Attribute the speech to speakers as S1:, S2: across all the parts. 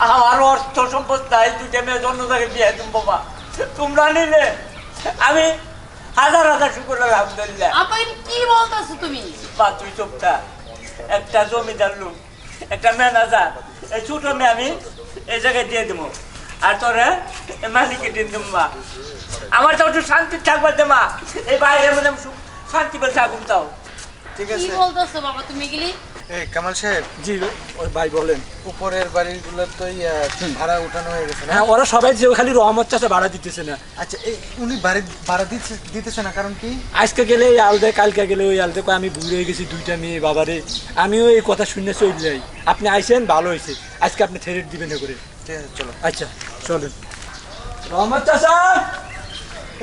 S1: আমার অর্থ সম্পদ নাই, দুইটা মেয়ে জন্ম থেকে বিয়ে তুমি বাবা, তোমরা নিলে আমি হাজার হাজার শুকুর আলহামদুলিল্লাহ।
S2: আপা কি বলতেছো তুমি?
S1: বা তুই চুপটা, একটা জমিদার লোক, একটা ম্যানেজার, এই ছোট মেয়ে আমি এই জায়গায় দিয়ে দেবো, আর তোরা মালিকে দিয়ে দেবো। মা আমার তো একটু শান্তি থাকবে দে মা, এই বাইরে মধ্যে শান্তি বলে থাকুন। তাও
S3: ঠিক
S2: কি
S3: আছে।
S2: বলতেছো বাবা তুমি গেলি?
S3: এই কামাল সাহেব,
S4: জি ওই ভাই বলেন।
S3: উপরের বাড়িগুলো তো ভাড়া উঠানো হয়ে গেছে না?
S4: হ্যাঁ, ওরা সবাই যে খালি রহমত চাষে ভাড়া দিতেছে না।
S3: আচ্ছা, এই উনি বাড়ি ভাড়া দিতেছে না কারণ কি?
S4: আজকে গেলে এই আলদে, কালকে গেলে ওই আলদে, আমি বুড়ো হয়ে গেছি, দুইটা মেয়ে বাবারে, আমিও এই কথা শুনে চলে যাই। আপনি আইসেন, ভালো হয়েছে, আজকে আপনি থেরেট দিবেন না করে।
S3: ঠিক আছে, চলো।
S4: আচ্ছা চলেন। রহমত চাষা,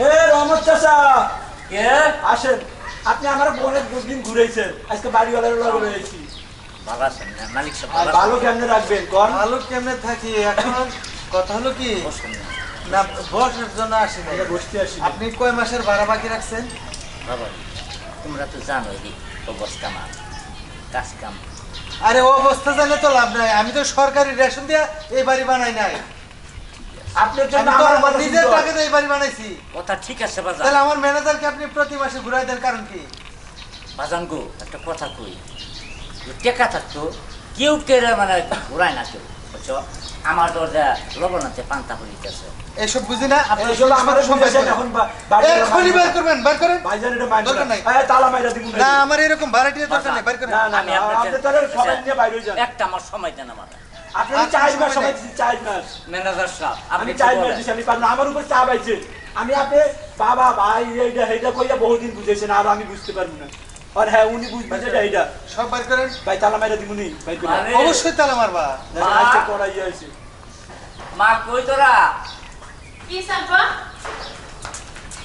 S4: এ রহমত চাষা,
S1: কে
S4: আসেন। আপনি আমার বোনের দুদিন ঘুরেছেন, আজকে বাড়িওয়ালার রয়েছি।
S1: ভালো আছেন না মালিক সাহেব?
S4: আর ভালো কেমনে রাখবেন কোন?
S3: ভালো কেমনে থাকি এখন? কথা হলো কি না, বসার জন্য আসি না,
S4: বসতে আসি।
S3: আপনি কয় মাসের ভাড়া বাকি রাখছেন?
S1: বাবা তোমরা তো জানো এই অবস্থা না, কাজ কাম।
S3: আরে ও অবস্থা জানে তো লাভ নাই, আমি তো সরকারি রেশন দিয়ে এই বাড়ি বানাই নাই,
S4: আপনার জন্য
S3: আমি তো
S4: আমার
S3: আমার
S4: কথা
S3: নিজের
S4: শুনতে
S3: টাকা দিয়ে এই বাড়ি বানাইছি।
S1: কথা ঠিক আছে বাজান।
S3: তাহলে আমার ম্যানেজারকে আপনি প্রতি মাসে ঘুরাই দেন কারণ কি?
S1: বাজান গো একটা কথা কই, টেকা থাকতো কেউ কেড়ে মানে ঘুরায় না কেউ, বুঝছো? আমার দরজা লবণাতে পান্তা পড়িতেছে।
S3: এসব বুঝি না, আপনি
S4: এইগুলো আমাদের
S3: সময়
S4: বুঝেছেন, এখন বাড়িওয়ালা
S3: এক্ষুনি বের করবেন, বের করেন।
S4: ভাইজান এটা মাইন্ড
S3: দরকার নাই।
S4: এই তালা মাইরা দিমু
S3: না, আমার এরকম ভাড়াটিয়া দরকার নেই, বের করেন।
S4: না না
S1: আমি
S4: না,
S1: আপনাদের-
S4: আপনি তাহলে সবাই নিয়ে বাইরে যান।
S1: একটা আমার সময় দেন আমার
S4: আপনি 4 মাস সময় দিচ্ছি, 4 মাস।
S1: ম্যানেজার সাহেব।
S4: আমি
S1: আপনি
S4: 4 মাস দিচ্ছি, আমি পারবো না, আমার উপর চাপ আইছে। আমি আপনি বাবা ভাই এইটা এইটা কইয়া বহুদিন বুঝেছেন, আর আমি বুঝতে পারবো না। আর হ্যাঁ, উনি বুঝবেন যেটা এইটা।
S3: সব বের করেন।
S4: ভাই তালা মাইরা দিমু নি, ভাই করে।
S1: আরে,
S3: অবশ্যই তালা মারবা।
S4: আজকে পড়াই আইছে।
S1: মা কই তোরা?
S2: কি সাব্বা?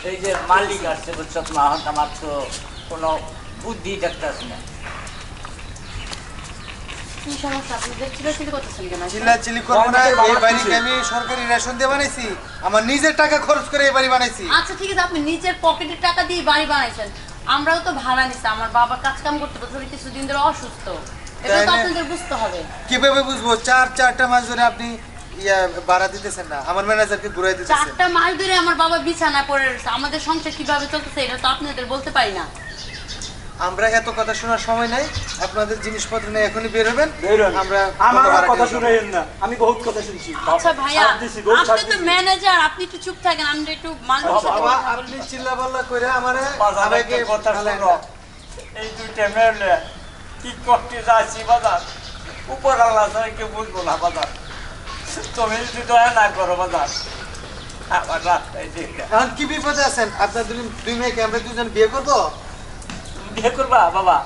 S1: এই যে মালিক আসছে বুঝছো, মা আমার তো কোনো বুদ্ধি দেখতেছ না।
S2: কি সমস্যা? আপনি চিল্লাচিল্লি করতেছেন কেন?
S3: চিল্লাচিল্লি করবো না, এই বাড়িকে আমি সরকারি রেশন দিয়ে বানাইছি, আমার নিজের টাকা খরচ করে এই বাড়ি বানাইছি।
S2: আচ্ছা ঠিক আছে, আপনি নিজের পকেটের টাকা দিয়ে বাড়ি বানাইছেন, আমরাও তো ভাড়া নিছি। আমার বাবা কাজ কাম করতে পারছে, কিছুদিন ধরে অসুস্থ, এটা তো
S3: তাইলে?
S2: আপনাদের বুঝতে হবে।
S3: কিভাবে বুঝবো? চারটা মাস ধরে আপনি ভাড়া দিতেছেন না, আমার ম্যানেজারকে ঘুরাই দিতেছেন।
S2: 4টা মাস ধরে আমার বাবা বিছানা পড়ে রয়েছে, আমাদের সংসার কিভাবে চলতেছে এটা তো আপনাদের বলতে পারি না।
S3: আমরা এত কথা শোনার সময় নাই, আপনাদের জিনিসপত্র নিয়ে এখনই বের হবেন।
S4: বের হন।
S3: আমরা
S4: আমার
S3: কোনো ভাড়া
S4: কথা
S3: দিব না।
S4: শুনেন না, আমি বহুত কথা শুনছি।
S2: আচ্ছা ভাইয়া,
S4: ছাড় দিছি, বহুত ছাড়
S2: আপনি তো
S4: দিছি।
S2: ম্যানেজার, আপনি একটু চুপ থাকেন, আমরা একটু মানুষের সাথে
S3: বাবা,
S2: কথা
S3: আপনি
S2: বলবো।
S3: চিল্লাপাল্লা করে আমারে
S1: বাজার
S3: সবাইকে
S1: একটা কথা
S3: ফালায়
S1: শোনো,
S3: না।
S1: এই দুইটা মেলে কি করতে যাচ্ছি বাজার, উপর আল্লাহ ছাড়া কেউ বুঝবো না বাজার। তুমি যদি দয়া না করো বাজার, আমার রাস্তায় দেখে
S3: এখন কি বিপদে আছেন? আপনার দুই মেয়েকে আমরা দুজন বিয়ে করবো?
S1: বিয়ে করবা বাবা?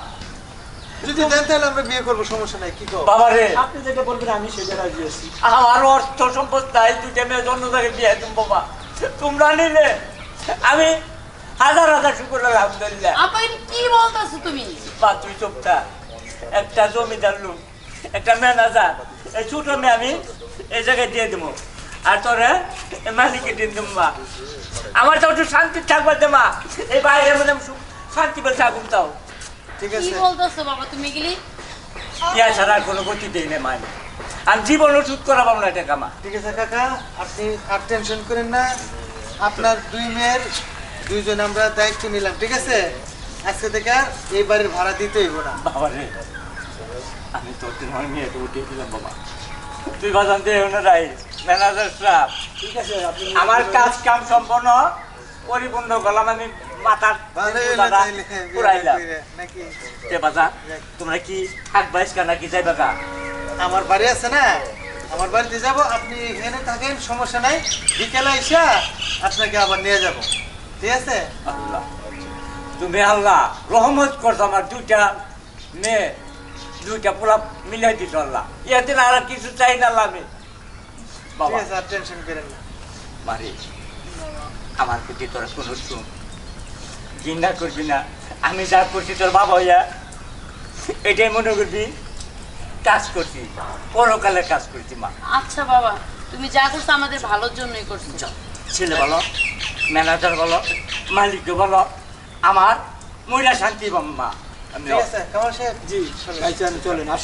S3: যদি দেন তাহলে আমরা বিয়ে করবো, সমস্যা নাই। কি করবো?
S1: বাবা রে,
S4: আপনি যেটা বলবেন আমি সেটা রাজি আছি।
S1: আমার অর্থ সম্পদ নাই, দুইটা মেয়ে জন্ম থেকে বিয়ে তুমি বাবা, তোমরা নিলে আমি হাজার হাজার শুকুর আলহামদুলিল্লাহ।
S2: আপা কি বলতেছো তুমি?
S1: বা তুই চুপটা, একটা জমিদার লোক, একটা ম্যানেজার, এই ছোট মেয়ে আমি এই জায়গায় দিয়ে দেবো, আর তোরা মালিকে দিয়ে দেবো। মা আমার তো একটু শান্তি থাকবে দে মা, এই বাইরে মধ্যে শান্তি বলে থাকুন। তাও
S3: ঠিক
S2: কি
S3: আছে।
S2: বলতেছো বাবা তুমি গেলি?
S1: ইয়া ছাড়া আর কোনো গতি দেই না মা, আমি জীবন ওষুধ করা পাবো না টাকা মা।
S3: ঠিক আছে কাকা, আপনি আর টেনশন করেন না। আপনার দুই মেয়ের দুইজন আমরা দায়িত্ব নিলাম, ঠিক আছে? আজকে থেকে আর এই বাড়ির ভাড়া দিতে হইব না।
S1: বাবা রে, আমি তোর তোমার মেয়েকে উঠিয়ে দিলাম বাবা, তুই বাজান দিয়ে রাই ম্যানেজার সাহেব।
S4: ঠিক আছে, আপনি
S1: আমার কাজ কাম সম্পন্ন পরিপূর্ণ করলাম, আমি মাথার
S3: ভালো হইলো
S1: দাদা
S3: তাইলে, বিয়ে
S1: পুরাইলাম।
S3: করে, নাকি?
S1: তে বাজা তোমরা কি থাকবা ইসকা নাকি যাইবা গা?
S3: আমার বাড়ি আছে না, আমার বাড়িতে যাব, আপনি এখানে থাকেন, সমস্যা নাই। বিকেলে এসে আপনাকে আবার নিয়ে যাব, ঠিক আছে?
S1: আল্লাহ, তুমি আল্লাহ রহমত করছো, আমার দুইটা মেয়ে দুইটা পোলা মিলাই দিছো আল্লাহ, ইয়াতে আর কিছু চাই না আল্লাহ আমি।
S3: ঠিক
S1: বাবা
S3: আছে, আর টেনশন করেন না।
S1: মারি, আমার প্রতি তোরা কোনো শুন ঘৃণা করবি না, আমি যা করছি তোর বাবা হইয়া এটাই মনে করবি কাজ করছি, পরকালে কাজ করছি। মা
S2: আচ্ছা বাবা, তুমি যা করছো আমাদের ভালোর জন্যই করছো।
S1: ছেলে বলো, ম্যানেজার বলো, মালিককে বলো, আমার মহিলা শান্তি পাবো মা।
S3: ঠিক আছে কামাল সাহেব,
S4: জি, ভাইজান চলেন।